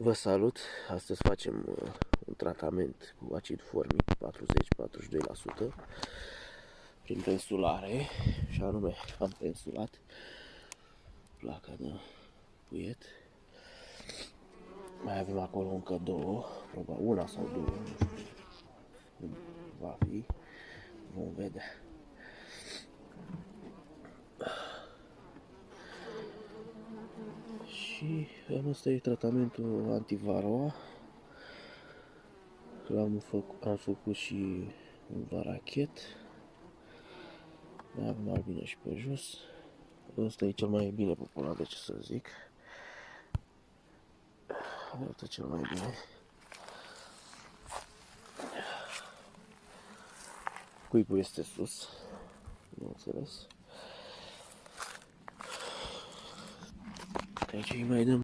Vă salut! Astăzi facem un tratament cu acid formic 40-42% prin pensulare, și anume am pensulat placa de puiet. Mai avem acolo încă două, probabil una sau două, nu știu cum va fi, vom vedea. Și ăsta e tratamentul antivarroa. Am făcut și un varachet. Mai avem albină și pe jos. Ăsta e cel mai bine popular, de ce să zic. Arată cel mai bine. Cuibul este sus, bineînțeles. Aici îi mai dăm